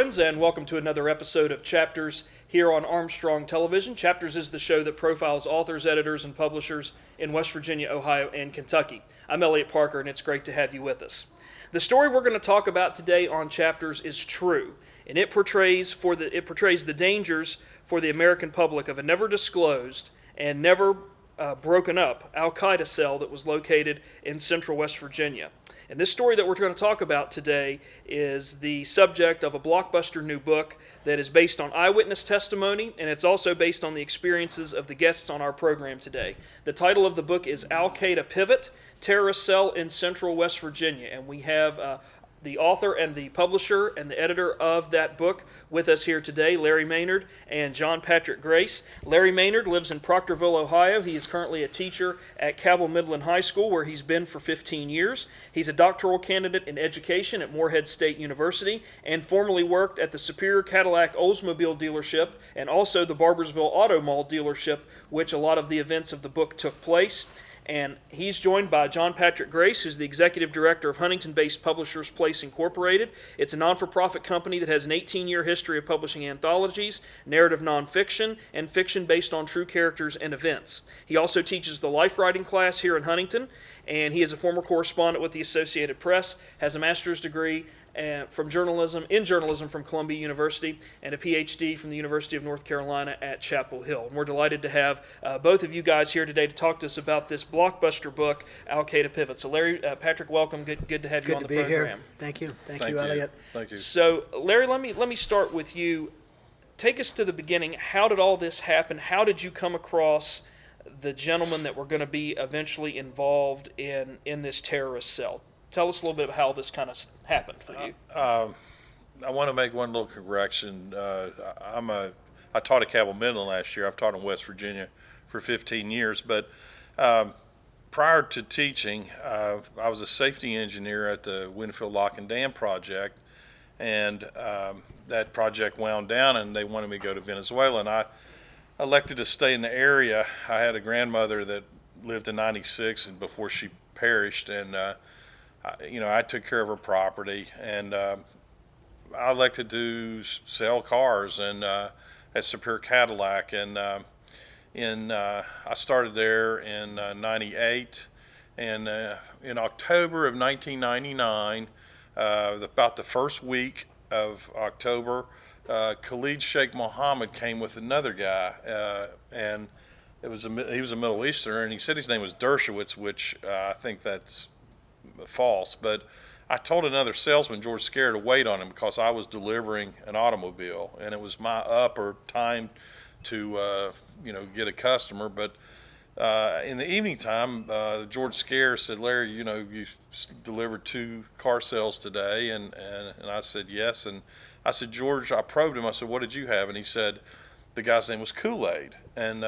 friends, and welcome to another episode of Chapters here on Armstrong Television. Chapters is the show that profiles authors, editors, and publishers in West Virginia, Ohio, and Kentucky. I'm Eliot Parker, and it's great to have you with us. The story we're going to talk about today on Chapters is true, and it portrays the dangers for the American public of a never disclosed and never broken up Al-Qaeda cell that was located in central West Virginia. And this story that we're going to talk about today is the subject of a blockbuster new book that is based on eyewitness testimony, and it's also based on the experiences of the guests on our program today. The title of the book is Al-Qaeda Pivot, Terrorist Cell in Central West Virginia, and we have the author and the publisher and the editor of that book with us here today, Larry Maynard and John Patrick Grace. Larry Maynard lives in Proctorville, Ohio. He is currently a teacher at Cabell Midland High School, where he's been for 15 years. He's a doctoral candidate in education at Morehead State University and formerly worked at the Superior Cadillac Oldsmobile dealership and also the Barbersville Auto Mall dealership, which a lot of the events of the book took place. And he's joined by John Patrick Grace, who's the executive director of Huntington-based Publishers Place Incorporated. It's a non-for-profit company that has an 18-year history of publishing anthologies, narrative nonfiction, and fiction based on true characters and events. He also teaches the life writing class here in Huntington, and he is a former correspondent with the Associated Press, has a master's degree from journalism from Columbia University, and a PhD from the University of North Carolina at Chapel Hill. And we're delighted to have both of you guys here today to talk to us about this blockbuster book, Al-Qaeda Pivot. So Larry, Patrick, welcome. Good to have you on the program. Good to be here. Thank you. Thank you, Eliot. Thank you. So Larry, let me start with you. Take us to the beginning. How did all this happen? How did you come across the gentlemen that were going to be eventually involved in this terrorist cell? Tell us a little bit about how this kind of happened for you. I want to make one little correction. I taught at Cabell Midland last year. I've taught in West Virginia for 15 years. But prior to teaching, I was a safety engineer at the Winfield Lock and Dam project. And that project wound down, and they wanted me to go to Venezuela. And I elected to stay in the area. I had a grandmother that lived in 96 and before she perished. And I took care of her property, and I elected to sell cars and at Superior Cadillac, and I started there in '98, and in October of 1999, about the first week of October, Khalid Sheikh Mohammed came with another guy, and he was a Middle Easterner, and he said his name was Dershowitz, which I think that's false, but I told another salesman, George Scare, to wait on him because I was delivering an automobile, and it was my up or time to get a customer. But in the evening time, George Scare said, Larry, you delivered 2 car sales today, and I said yes, and I said, George, I probed him. I said, what did you have? And he said the guy's name was Kool-Aid, and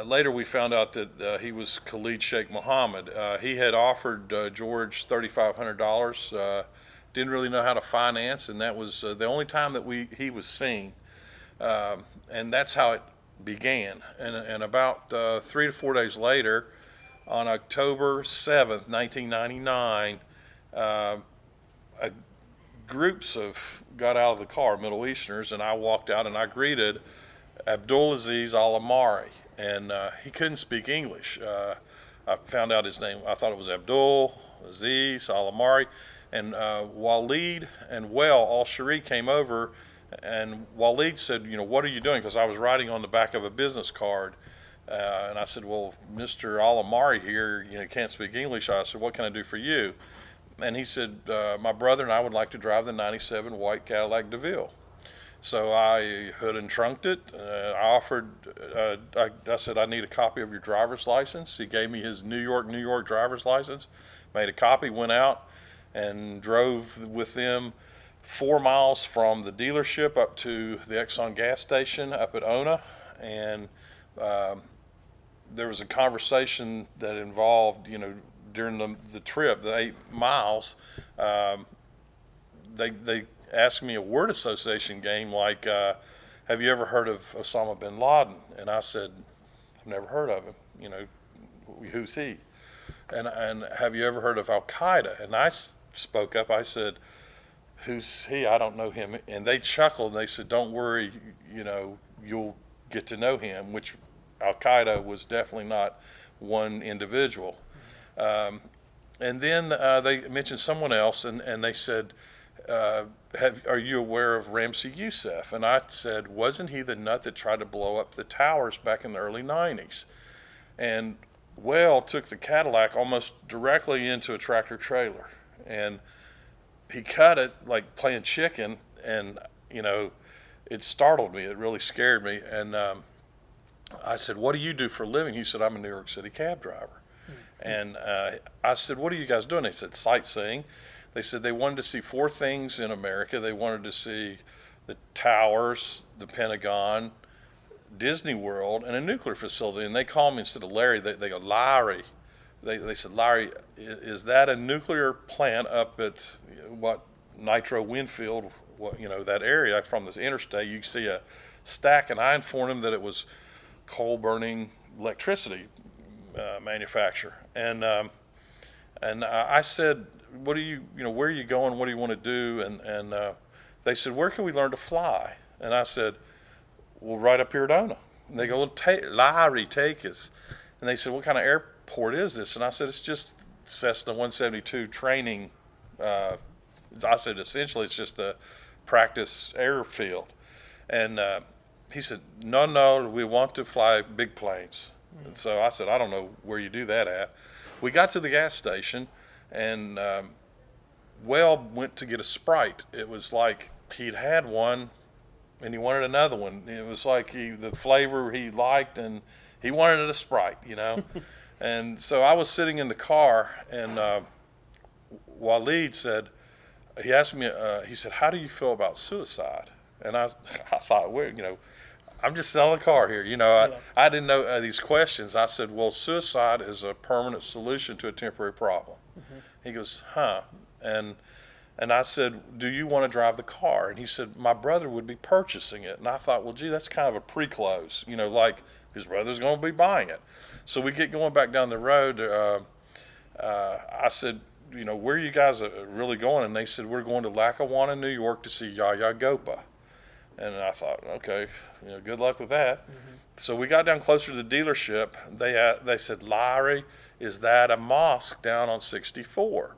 later we found out that he was Khalid Sheikh Mohammed. He had offered George $3,500, didn't really know how to finance, and that was the only time that he was seen. And that's how it began. And about 3 to 4 days later, on October 7th, 1999, groups got out of the car, Middle Easterners, and I walked out and I greeted Abdulaziz Al-Amari. And he couldn't speak English. I found out his name. I thought it was Abdul Aziz Al-Amari. And Waleed and Al-Shari came over, and Waleed said, what are you doing? Because I was writing on the back of a business card. And I said, well, Mr. Al-Amari here, can't speak English. I said, what can I do for you? And he said, my brother and I would like to drive the 97 white Cadillac DeVille. So I hood and trunked it. I said, I need a copy of your driver's license. He gave me his New York driver's license, made a copy, went out and drove with them 4 miles from the dealership up to the Exxon gas station up at Ona. And there was a conversation that involved, during the trip, the 8 miles, they asked me a word association game like, have you ever heard of Osama bin Laden? And I said, I've never heard of him. Who's he? And have you ever heard of Al-Qaeda? And I spoke up. I said, who's he? I don't know him. And they chuckled and they said, don't worry, you'll get to know him, which Al-Qaeda was definitely not one individual. And then they mentioned someone else, and they said, are you aware of Ramsey Youssef? And I said, wasn't he the nut that tried to blow up the towers back in the early 90s? And took the Cadillac almost directly into a tractor trailer. And he cut it like playing chicken, and, it startled me. It really scared me. And I said, what do you do for a living? He said, I'm a New York City cab driver. And I said, what are you guys doing? They said, sightseeing. They said they wanted to see 4 things in America. They wanted to see the towers, the Pentagon, Disney World, and a nuclear facility. And they call me, instead of Larry, they go, Larry. They said, Larry, is that a nuclear plant up at Nitro Winfield, that area from this interstate? You see a stack, and I informed them that it was coal-burning electricity manufacturer. And I said, what are you, where are you going? What do you want to do? And they said, where can we learn to fly? And I said, well, right up here at Ona. And they go, well, Larry, take us. And they said, what kind of airport is this? And I said, it's just Cessna 172 training. I said, essentially, it's just a practice airfield. And he said, no, we want to fly big planes. And so I said, I don't know where you do that at. We got to the gas station, and went to get a Sprite. It was like he'd had one, and he wanted another one. It was like the flavor he liked, and he wanted a Sprite, And so I was sitting in the car, and Waleed said, he asked me, he said, how do you feel about suicide? And I thought, I'm just selling a car here. I didn't know these questions. I said, well, suicide is a permanent solution to a temporary problem. Mm-hmm. He goes, huh? And I said, do you want to drive the car? And he said, my brother would be purchasing it. And I thought, well, gee, that's kind of a pre-close, like his brother's going to be buying it. So we get going back down the road. I said, where are you guys really going? And they said, we're going to Lackawanna, New York to see Yaya Gopa. And I thought, okay, good luck with that. Mm-hmm. So we got down closer to the dealership. They said, Larry, is that a mosque down on 64?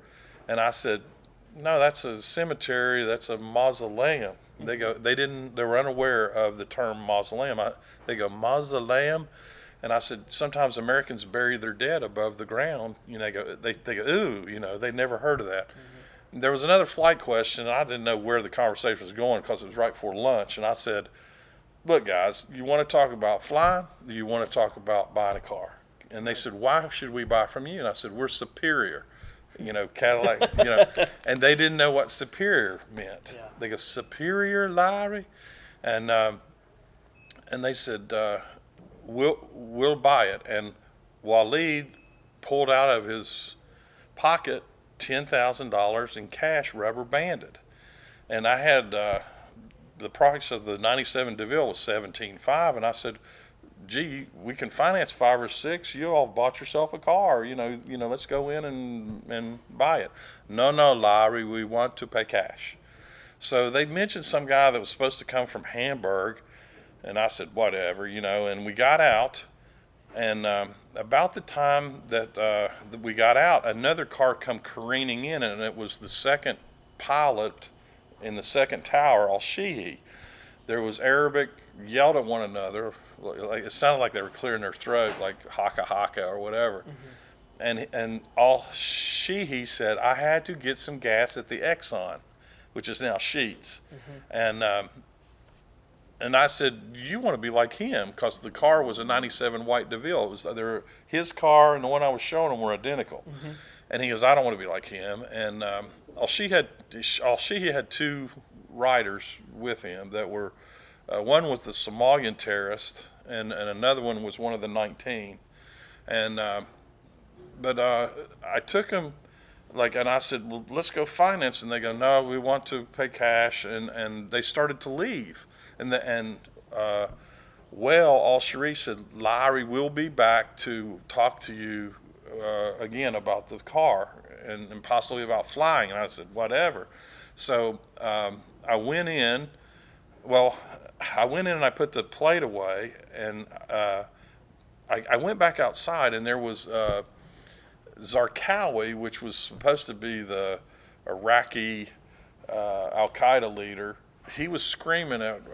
And I said, no, that's a cemetery. That's a mausoleum. Mm-hmm. They were unaware of the term mausoleum. They go, mausoleum? And I said, sometimes Americans bury their dead above the ground. They go, ooh, they'd never heard of that. Mm-hmm. There was another flight question, and I didn't know where the conversation was going because it was right before lunch. And I said, look, guys, you want to talk about flying? Or do you want to talk about buying a car? And they said, why should we buy from you? And I said, we're superior. Cadillac, and they didn't know what superior meant. Yeah. They go, superior, Larry? And they said, we'll buy it. And Waleed pulled out of his pocket $10,000 in cash, rubber banded. And I had the price of the 97 DeVille was $17,500, and I said, gee, we can finance 5 or 6. You all bought yourself a car. Let's go in and buy it. No, Larry, we want to pay cash. So they mentioned some guy that was supposed to come from Hamburg, and I said, whatever, and we got out. And about the time that we got out, another car come careening in, and it was the second pilot in the second tower, Al-Shihi. There was Arabic, yelled at one another. It sounded like they were clearing their throat, like haka haka or whatever. Mm-hmm. And Al-Shihi said, I had to get some gas at the Exxon, which is now Sheetz. Mm-hmm. And I said, you want to be like him, because the car was a 97 white DeVille. It was his car and the one I was showing him were identical. Mm-hmm. And he goes, I don't want to be like him. And Al-Shihi had 2 riders with him that were, one was the Somalian terrorist, and another one was one of the 19. And but I took him, and I said, well, let's go finance. And they go, no, we want to pay cash. And they started to leave. Al-Shari said, Larry, we'll be back to talk to you again about the car and possibly about flying. And I said, whatever. So I went in. Well, I went in and I put the plate away, and I went back outside, and there was Zarqawi, which was supposed to be the Iraqi Al-Qaeda leader. He was screaming at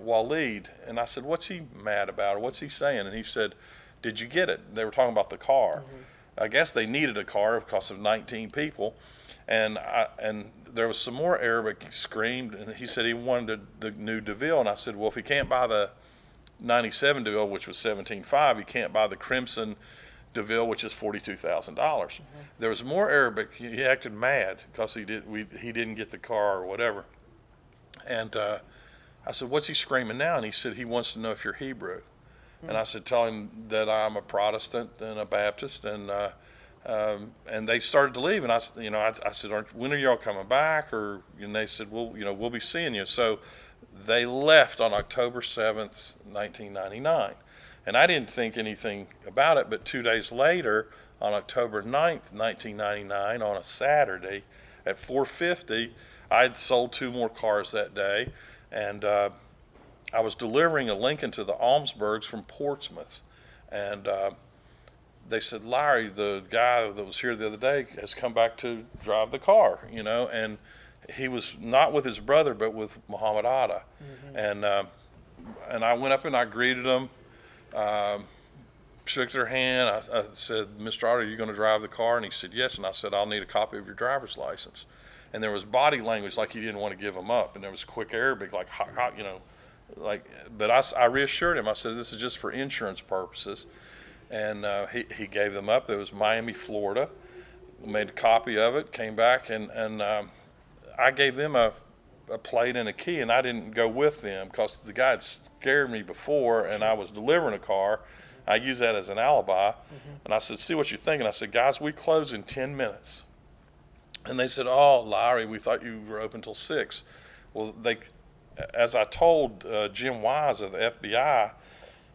Waleed, and I said, "What's he mad about, or what's he saying?" And he said, "Did you get it?" They were talking about the car. Mm-hmm. I guess they needed a car because of 19 people, and there was some more Arabic. He screamed, and he said he wanted the new DeVille, and I said, "Well, if he can't buy the 97 DeVille, which was 17.5, he can't buy the Crimson DeVille, which is $42,000." Mm-hmm. There was more Arabic. He acted mad because he didn't get the car or whatever. And I said, "What's he screaming now?" And he said he wants to know if you're Hebrew. Mm-hmm. And I said, "Tell him that I'm a Protestant and a Baptist." And they started to leave. And I said, "When are y'all coming back?" And they said, "Well, we'll be seeing you." So they left on October 7th, 1999. And I didn't think anything about it, but 2 days later, on October 9th, 1999, on a Saturday at 4:50, I had sold 2 more cars that day, and I was delivering a Lincoln to the Almsbergs from Portsmouth. And they said, "Larry, the guy that was here the other day, has come back to drive the car," and he was not with his brother, but with Muhammad Atta. Mm-hmm. And I went up and I greeted him. Shook their hand. I said, "Mr. Otter, are you going to drive the car?" And he said, "Yes." And I said, "I'll need a copy of your driver's license." And there was body language like he didn't want to give him up, and there was quick Arabic like hot, like. But I reassured him. I said, "This is just for insurance purposes," and he gave them up. It was Miami, Florida. Made a copy of it. Came back and I gave them a plate and a key, and I didn't go with them because the guy had scared me before, and I was delivering a car. I used that as an alibi. Mm-hmm. And I said, "See what you think." And I said, "Guys, we close in 10 minutes. And they said, "Oh, Larry, we thought you were open till 6. Well, as I told Jim Wise of the FBI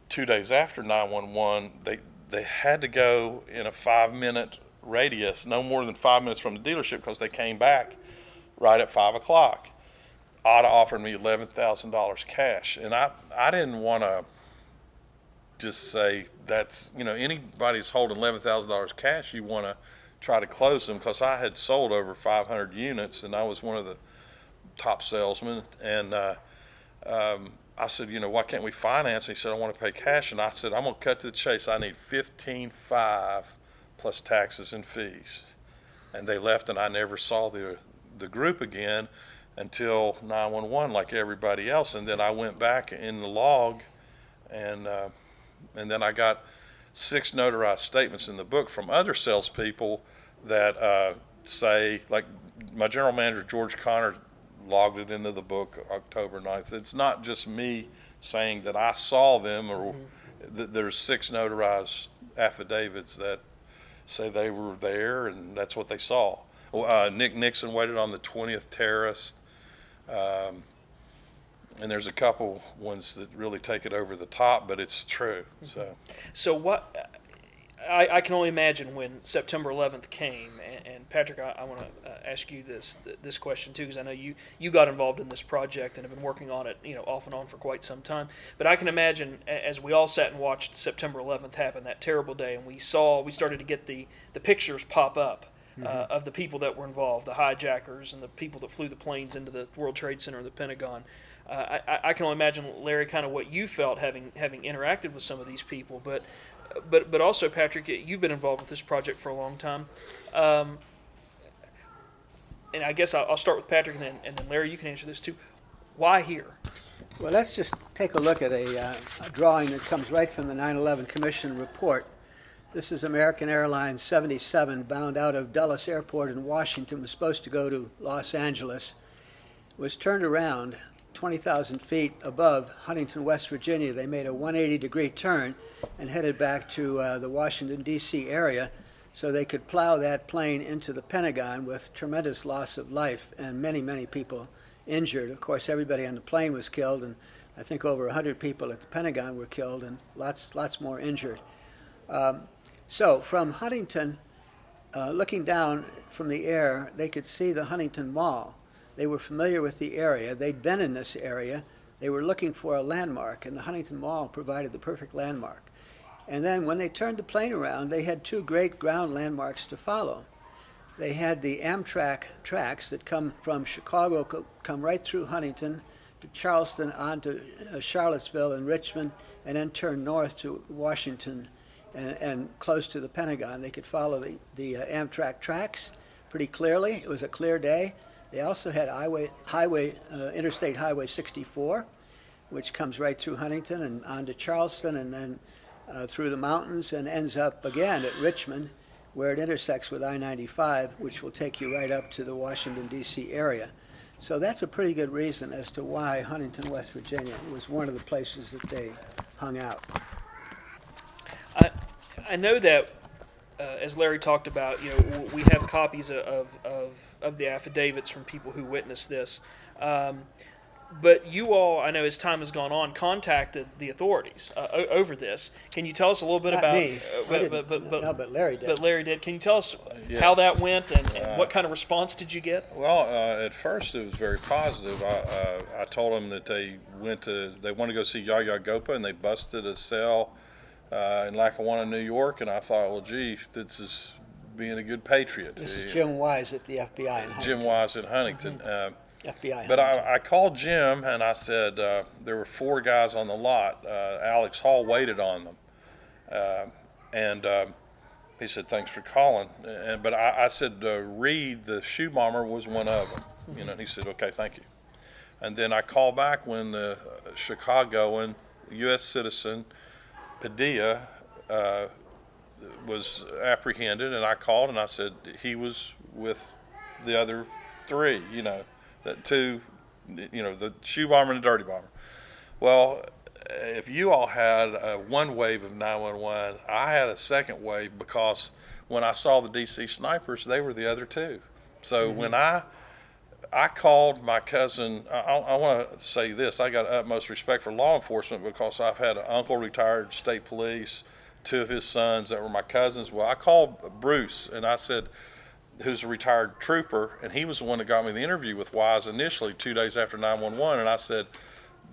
2 days after 911, they had to go in a 5-minute radius, no more than 5 minutes from the dealership, because they came back right at 5 o'clock. Otta offered me $11,000 cash, and I didn't want to just say that's, anybody's holding $11,000 cash, you want to try to close them, because I had sold over 500 units, and I was one of the top salesmen. And I said, "Why can't we finance?" And he said, "I want to pay cash." And I said, "I'm going to cut to the chase. I need $15,500 plus taxes and fees." And they left, and I never saw the group again until 911, like everybody else. And then I went back in the log, and then I got 6 notarized statements in the book from other salespeople that say, like my general manager, George Connor, logged it into the book October 9th. It's not just me saying that I saw them, or there's 6 notarized affidavits that say they were there and that's what they saw. Nick Nixon waited on the 20th terrorist. And there's a couple ones that really take it over the top, but it's true. So what? I can only imagine when September 11th came, and Patrick, I want to ask you this question too, because I know you got involved in this project and have been working on it, off and on for quite some time. But I can imagine, as we all sat and watched September 11th happen, that terrible day, and we started to get the pictures pop up. Of the people that were involved, the hijackers and the people that flew the planes into the World Trade Center and the Pentagon. I can only imagine, Larry, kind of what you felt having interacted with some of these people. But also, Patrick, you've been involved with this project for a long time. And I guess I'll start with Patrick, and then Larry, you can answer this too. Why here? Well, let's just take a look at a drawing that comes right from the 9/11 Commission report. This is American Airlines 77, bound out of Dulles Airport in Washington, was supposed to go to Los Angeles, was turned around 20,000 feet above Huntington, West Virginia. They made a 180-degree turn and headed back to the Washington, D.C. area so they could plow that plane into the Pentagon with tremendous loss of life and many, many people injured. Of course, everybody on the plane was killed, and I think over 100 people at the Pentagon were killed and lots more injured. So from Huntington, looking down from the air, they could see the Huntington Mall. They were familiar with the area. They'd been in this area. They were looking for a landmark, and the Huntington Mall provided the perfect landmark. And then when they turned the plane around, they had two great ground landmarks to follow. They had the Amtrak tracks that come from Chicago, come right through Huntington to Charleston, on to Charlottesville and Richmond, and then turn north to Washington and close to the Pentagon. They could follow the Amtrak tracks pretty clearly. It was a clear day. They also had Interstate Highway 64, which comes right through Huntington and on to Charleston, and then through the mountains and ends up again at Richmond, where it intersects with I-95, which will take you right up to the Washington, D.C. area. So that's a pretty good reason as to why Huntington, West Virginia was one of the places that they hung out. I know that, as Larry talked about, we have copies of the affidavits from people who witnessed this. But you all, I know as time has gone on, contacted the authorities over this. Can you tell us a little bit Not about? me. No, but Larry did. But Larry did. Can you tell us Yes. how that went and what kind of response did you get? Well, at first it was very positive. I told them that they wanted to go see Yahya Gopa, and they busted a cell in Lackawanna, New York. And I thought, well, gee, this is being a good patriot. This is Jim Wise at the FBI in Huntington. Jim Wise in Huntington. FBI. But I called Jim and I said there were 4 guys on the lot. Alex Hall waited on them, and he said thanks for calling. But I said Reed, the shoe bomber, was one of them. And he said okay, thank you. And then I called back when the Chicagoan U.S. citizen Padilla was apprehended, and I called and I said he was with the other 3. That 2, the shoe bomber and the dirty bomber. Well, if you all had one wave of 911, I had a second wave because when I saw the DC snipers, they were the other 2. So when I called my cousin, I want to say this, I got utmost respect for law enforcement because I've had an uncle retired state police, 2 of his sons that were my cousins. Well, I called Bruce and I said, who's a retired trooper, and he was the one that got me the interview with Wise initially 2 days after 911, and I said,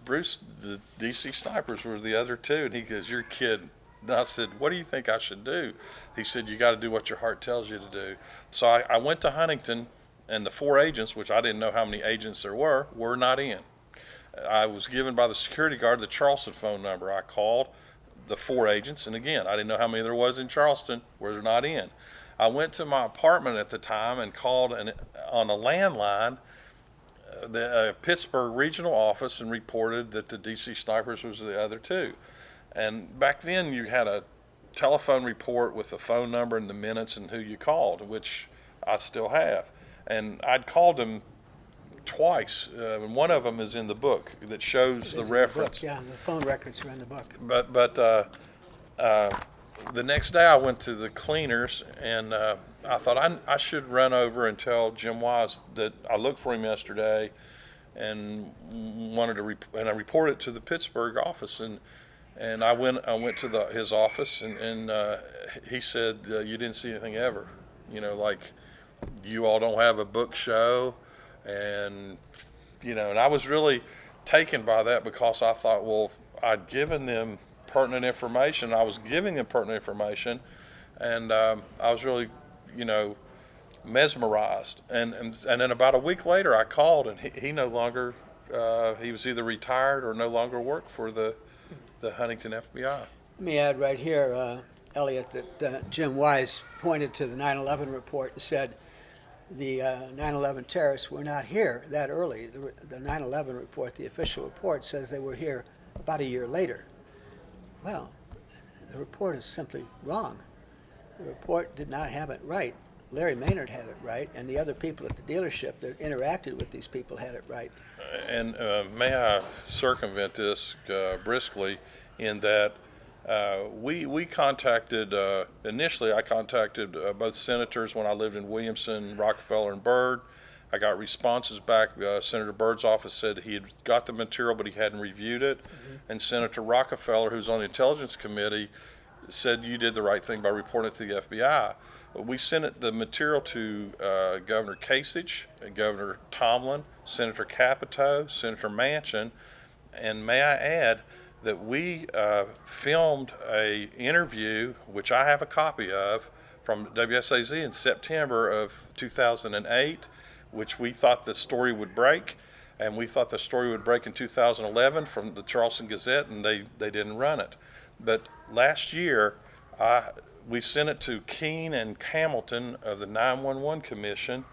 Bruce, the DC snipers were the other 2, and he goes, you're kidding. And I said, what do you think I should do? He said, you got to do what your heart tells you to do. So I went to Huntington, and the 4 agents, which I didn't know how many agents there were not in. I was given by the security guard the Charleston phone number. I called the 4 agents, and again, I didn't know how many there was in Charleston where they're not in. I went to my apartment at the time and called on a landline the Pittsburgh regional office and reported that the DC snipers was the other 2. And back then you had a telephone report with the phone number and the minutes and who you called, which I still have. And I'd called them twice, and one of them is in the book that shows the reference. Yeah, the phone records are in the book. But the next day I went to the cleaners, and I thought I should run over and tell Jim Wise that I looked for him yesterday and wanted to and I reported it to the Pittsburgh office, and I went to his office, and he said you didn't see anything ever, like you all don't have a book show, and and I was really taken by that because I thought, well, I'd given them pertinent information. I was giving them pertinent information, and I was really, mesmerized. And then about a week later, I called, and he no longer, he was either retired or no longer worked for the Huntington FBI. Let me add right here, Eliot, that Jim Wise pointed to the 9/11 report and said the 9/11 terrorists were not here that early. The 9/11 report, the official report, says they were here about a year later. Well, the report is simply wrong. The report did not have it right. Larry Maynard had it right, and the other people at the dealership that interacted with these people had it right. And may I circumvent this briskly in that we contacted, initially I contacted both senators when I lived in Williamson, Rockefeller, and Byrd. I got responses back. Senator Byrd's office said he had got the material, but he hadn't reviewed it. And Senator Rockefeller, who's on the Intelligence Committee, said you did the right thing by reporting it to the FBI. We sent the material to Governor Kasich, Governor Tomlin, Senator Capito, Senator Manchin, and may I add that we filmed a interview, which I have a copy of, from WSAZ in September of 2008, which we thought the story would break, and we thought the story would break in 2011 from the Charleston Gazette, and they didn't run it. But last year, we sent it to Keene and Hamilton of the 911 Commission,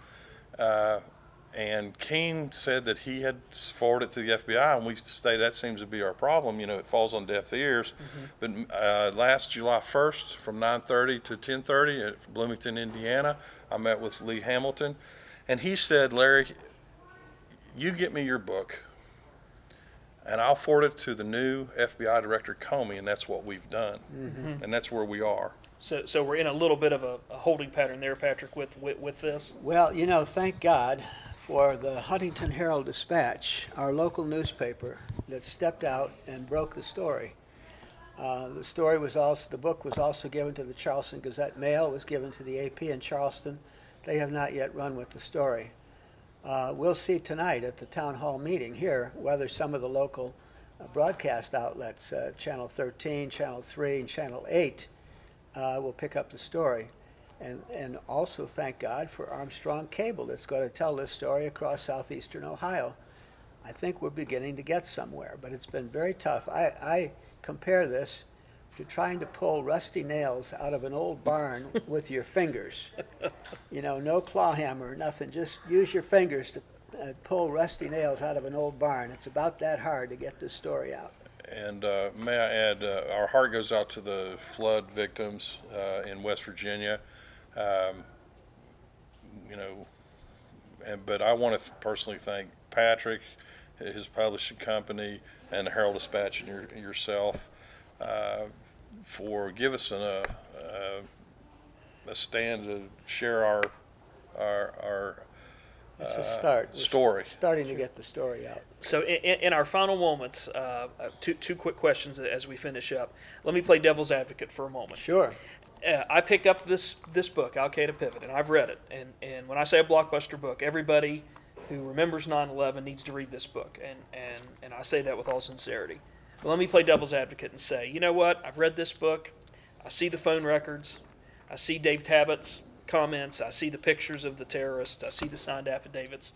and Keene said that he had forwarded it to the FBI, and we stated that seems to be our problem. You know, it falls on deaf ears. Mm-hmm. But last July 1st, from 9:30 to 10:30 at Bloomington, Indiana, I met with Lee Hamilton, and he said, Larry, you get me your book, and I'll forward it to the new FBI Director Comey, and that's what we've done. Mm-hmm. And that's where we are. So we're in a little bit of a holding pattern there, Patrick, with this. Well, you know, thank God for the Huntington Herald-Dispatch, our local newspaper, that stepped out and broke the story. The book was also given to the Charleston Gazette-Mail, was given to the AP in Charleston. They have not yet run with the story. We'll see tonight at the town hall meeting here whether some of the local broadcast outlets, Channel 13, Channel 3, and Channel 8, will pick up the story. And also thank God for Armstrong Cable that's going to tell this story across southeastern Ohio. I think we're beginning to get somewhere, but it's been very tough. I compare this to trying to pull rusty nails out of an old barn with your fingers. You know, no claw hammer, nothing. Just use your fingers to pull rusty nails out of an old barn. It's about that hard to get this story out. And may I add, our heart goes out to the flood victims in West Virginia. You know, but I want to personally thank Patrick, his publishing company, and the Herald-Dispatch and yourself for giving us a stand to share our It's a start. story. Starting to get the story out. So in our final moments, two quick questions as we finish up. Let me play devil's advocate for a moment. Sure. I picked up this book, Al-Qaeda Pivot, and I've read it. And when I say a blockbuster book, everybody who remembers 9/11 needs to read this book. And I say that with all sincerity. But let me play devil's advocate and say, you know what? I've read this book. I see the phone records. I see Dave Tabbitt's comments. I see the pictures of the terrorists. I see the signed affidavits.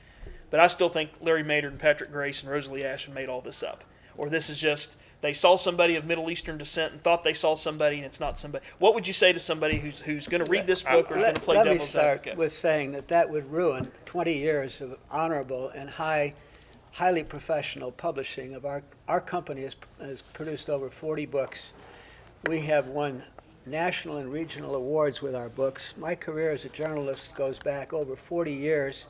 But I still think Larry Maynard and Patrick Grace and Rosalie Ashton made all this up. Or this is just, they saw somebody of Middle Eastern descent and thought they saw somebody and it's not somebody. What would you say to somebody who's going to read this book or is going to play devil's advocate? Let me start with saying that would ruin 20 years of honorable and highly professional publishing of our company has produced over 40 books. We have won national and regional awards with our books. My career as a journalist goes back over 40 years.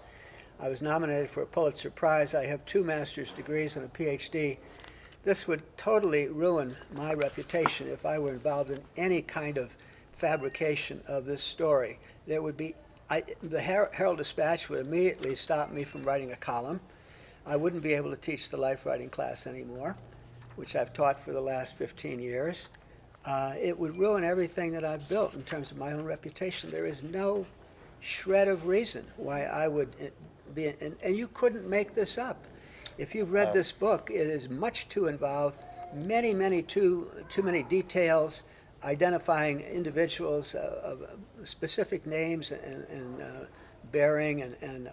I was nominated for a Pulitzer Prize. I have 2 master's degrees and a PhD. This would totally ruin my reputation if I were involved in any kind of fabrication of this story. There would be, the Herald-Dispatch would immediately stop me from writing a column. I wouldn't be able to teach the life writing class anymore, which I've taught for the last 15 years. It would ruin everything that I've built in terms of my own reputation. There is no shred of reason why I would be, and you couldn't make this up. If you've read this book, it is much too involved, too many details, identifying individuals of specific names and bearing and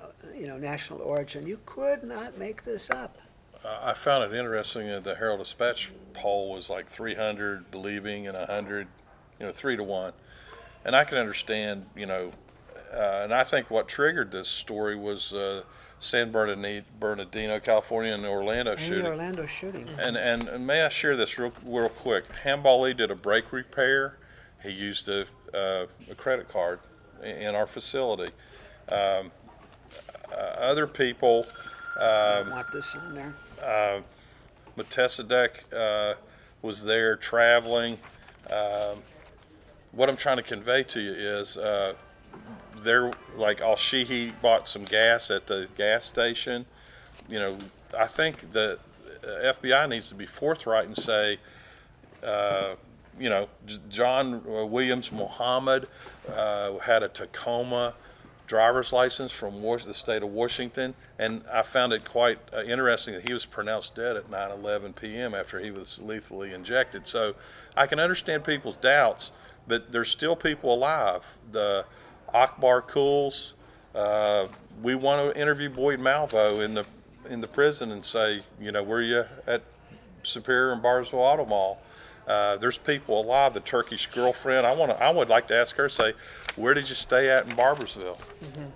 national origin. You could not make this up. I found it interesting that the Herald-Dispatch poll was like 300 believing and 100, 3 to 1. And I can understand, and I think what triggered this story was San Bernardino, California, and the Orlando shooting. The Orlando shooting. And may I share this real quick? Handball Lee did a brake repair. He used a credit card in our facility. Other people. I want this in there. Melchizedek was there traveling. What I'm trying to convey to you is Al-Shihi bought some gas at the gas station. I think the FBI needs to be forthright and say, John Williams Muhammad had a Tacoma driver's license from the state of Washington, and I found it quite interesting that he was pronounced dead at 9:11 p.m. after he was lethally injected. So I can understand people's doubts, but there's still people alive. The Akbar Cools, we want to interview Boyd Malvo in the prison and say, were you at Superior and Barnesville Auto Mall? There's people alive. The Turkish girlfriend. I would like to ask her, say, where did you stay at in Barbersville? Mm-hmm.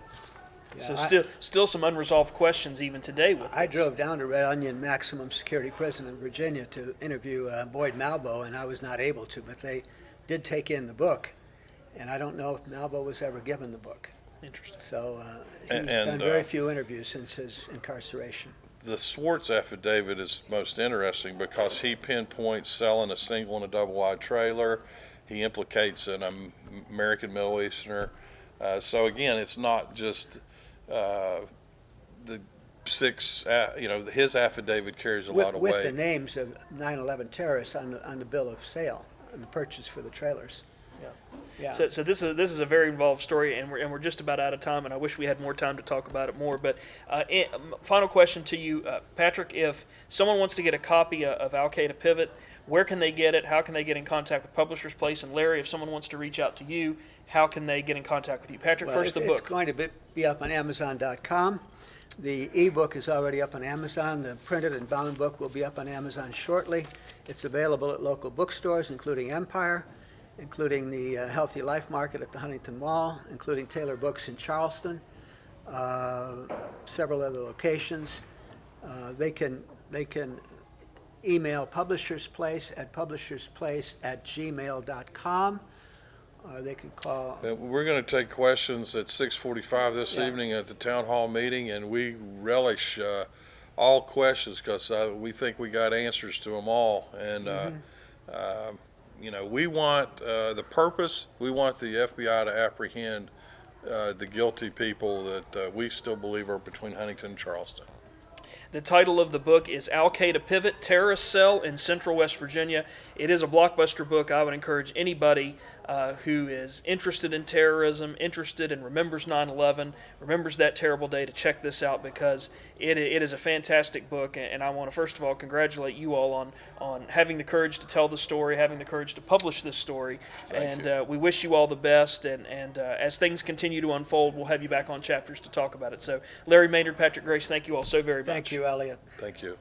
Yeah, So still some unresolved questions even today with I this. drove down to Red Onion Maximum Security Prison in Virginia to interview Boyd Malvo, and I was not able to, but they did take in the book, and I don't know if Malvo was ever given the book. Interesting. So he's And, done very few interviews since his incarceration. The Swartz affidavit is most interesting because he pinpoints selling a single and a double-wide trailer. He implicates an American Middle Easterner. So again, it's not just the six. His affidavit carries a lot of With weight. the names of 9/11 terrorists on the bill of sale and the purchase for the trailers. Yeah. Yeah. So this is a very involved story, and we're just about out of time, and I wish we had more time to talk about it more. But final question to you, Patrick: if someone wants to get a copy of Al-Qaeda Pivot, where can they get it? How can they get in contact with Publishers Place? And Larry, if someone wants to reach out to you, how can they get in contact with you? Patrick, Well, first the It's book. going to be up on Amazon.com. The ebook is already up on Amazon. The printed and bound book will be up on Amazon shortly. It's available at local bookstores, including Empire, including the Healthy Life Market at the Huntington Mall, including Taylor Books in Charleston, several other locations. They can email Publishers Place at publishersplace@gmail.com. They can call. We're going to take questions at 6:45 this evening at the town hall meeting, and we relish all questions because we think we got answers to them all. And we want the purpose. We want the FBI to apprehend the guilty people that we still believe are between Huntington and Charleston. The title of the book is Al-Qaeda Pivot, Terrorist Cell in Central West Virginia. It is a blockbuster book. I would encourage anybody who is interested in terrorism, interested and remembers 9/11, remembers that terrible day, to check this out because it is a fantastic book. And I want to first of all congratulate you all on having the courage to tell the story, having the courage to publish this story. Thank you. We wish you all the best. And as things continue to unfold, we'll have you back on Chapters to talk about it. So Larry, Maynard, Patrick, Grace, thank you all so very much. Thank you, Eliot. Thank you.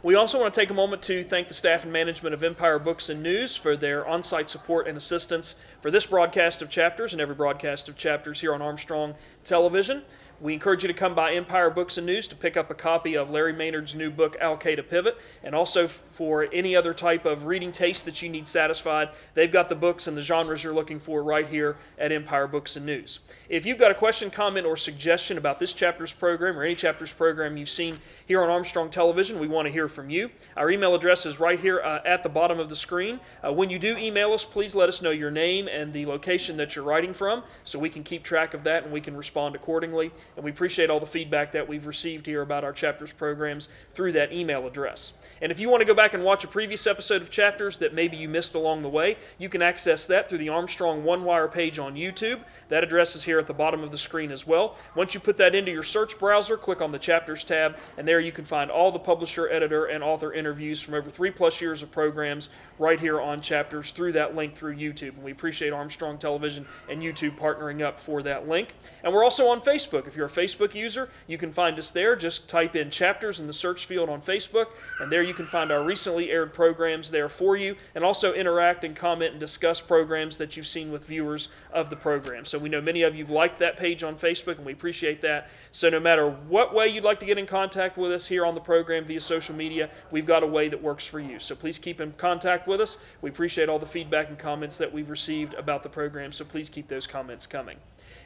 We also want to take a moment to thank the staff and management of Empire Books and News for their on-site support and assistance for this broadcast of Chapters and every broadcast of Chapters here on Armstrong Television. We encourage you to come by Empire Books and News to pick up a copy of Larry Maynard's new book, Al-Qaeda Pivot, and also for any other type of reading taste that you need satisfied. They've got the books and the genres you're looking for right here at Empire Books and News. If you've got a question, comment, or suggestion about this Chapters program or any Chapters program you've seen here on Armstrong Television, we want to hear from you. Our email address is right here at the bottom of the screen. When you do email us, please let us know your name and the location that you're writing from so we can keep track of that and we can respond accordingly. And we appreciate all the feedback that we've received here about our Chapters programs through that email address. And if you want to go back and watch a previous episode of Chapters that maybe you missed along the way, you can access that through the Armstrong One Wire page on YouTube. That address is here at the bottom of the screen as well. Once you put that into your search browser, click on the Chapters tab, and there you can find all the publisher, editor, and author interviews from over 3+ years of programs right here on Chapters through that link through YouTube. And we appreciate Armstrong Television and YouTube partnering up for that link. And we're also on Facebook. If you're a Facebook user, you can find us there. Just type in Chapters in the search field on Facebook, and there you can find our recently aired programs there for you, and also interact and comment and discuss programs that you've seen with viewers of the program. So we know many of you have liked that page on Facebook, and we appreciate that. So no matter what way you'd like to get in contact with us here on the program via social media, we've got a way that works for you. So please keep in contact with us. We appreciate all the feedback and comments that we've received about the program, so please keep those comments coming.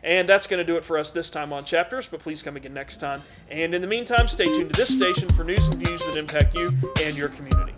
And that's going to do it for us this time on Chapters, but please come again next time. And in the meantime, stay tuned to this station for news and views that impact you and your community.